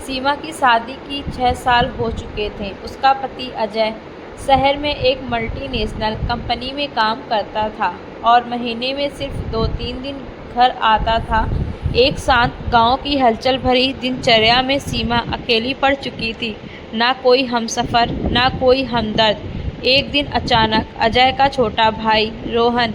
सीमा की शादी की 6 साल हो चुके थे। उसका पति अजय शहर में एक मल्टीनेशनल कंपनी में काम करता था और महीने में सिर्फ 2-3 दिन घर आता था। एक शांत गांव की हलचल भरी दिनचर्या में सीमा अकेली पड़ चुकी थी। ना कोई हमसफ़र, ना कोई हमदर्द। एक दिन अचानक अजय का छोटा भाई रोहन,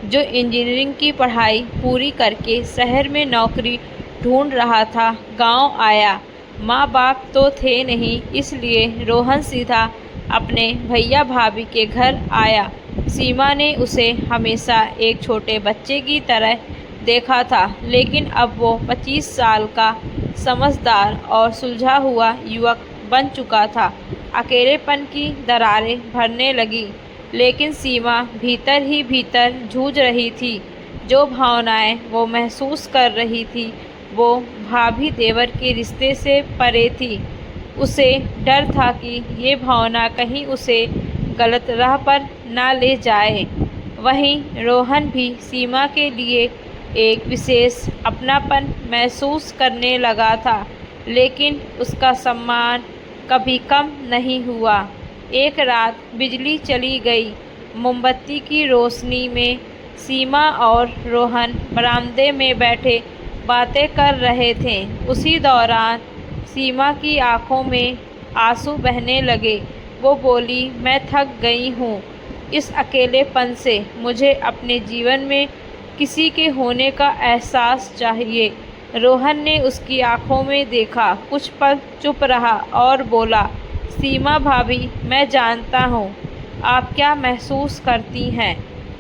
जो इंजीनियरिंग की पढ़ाई पूरी करके शहर में नौकरी ढूंढ रहा था, गांव आया। माँ बाप तो थे नहीं, इसलिए रोहन सीधा अपने भैया भाभी के घर आया। सीमा ने उसे हमेशा एक छोटे बच्चे की तरह देखा था, लेकिन अब वो 25 साल का समझदार और सुलझा हुआ युवक बन चुका था। अकेलेपन की दरारें भरने लगी, लेकिन सीमा भीतर ही भीतर जूझ रही थी। जो भावनाएं वो महसूस कर रही थी, वो भाभी देवर के रिश्ते से परे थी। उसे डर था कि ये भावना कहीं उसे गलत राह पर ना ले जाए। वहीं रोहन भी सीमा के लिए एक विशेष अपनापन महसूस करने लगा था, लेकिन उसका सम्मान कभी कम नहीं हुआ। एक रात बिजली चली गई। मोमबत्ती की रोशनी में सीमा और रोहन बरामदे में बैठे बातें कर रहे थे। उसी दौरान सीमा की आंखों में आंसू बहने लगे। वो बोली, मैं थक गई हूँ इस अकेलेपन से। मुझे अपने जीवन में किसी के होने का एहसास चाहिए। रोहन ने उसकी आंखों में देखा, कुछ पल चुप रहा और बोला, सीमा भाभी, मैं जानता हूँ आप क्या महसूस करती हैं,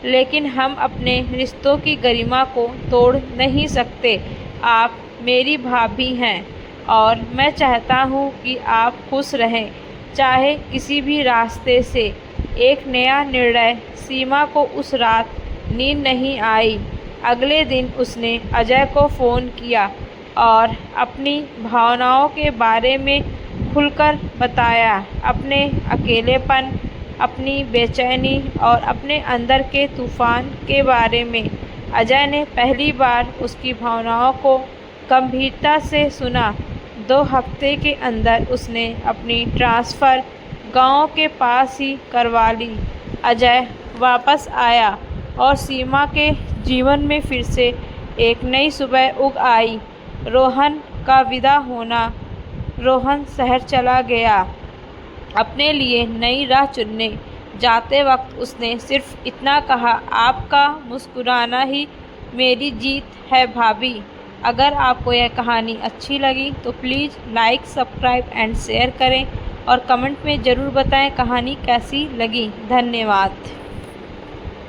लेकिन हम अपने रिश्तों की गरिमा को तोड़ नहीं सकते। आप मेरी भाभी हैं और मैं चाहता हूँ कि आप खुश रहें, चाहे किसी भी रास्ते से। एक नया निर्णय। सीमा को उस रात नींद नहीं आई। अगले दिन उसने अजय को फ़ोन किया और अपनी भावनाओं के बारे में खुलकर बताया। अपने अकेलेपन, अपनी बेचैनी और अपने अंदर के तूफान के बारे में। अजय ने पहली बार उसकी भावनाओं को गंभीरता से सुना। 2 हफ्ते के अंदर उसने अपनी ट्रांसफ़र गांव के पास ही करवा ली। अजय वापस आया और सीमा के जीवन में फिर से एक नई सुबह उग आई। रोहन का विदा होना। रोहन शहर चला गया अपने लिए नई राह चुनने। जाते वक्त उसने सिर्फ इतना कहा, आपका मुस्कुराना ही मेरी जीत है भाभी। अगर आपको यह कहानी अच्छी लगी तो please like, subscribe and share करें और कमेंट में ज़रूर बताएं कहानी कैसी लगी। धन्यवाद।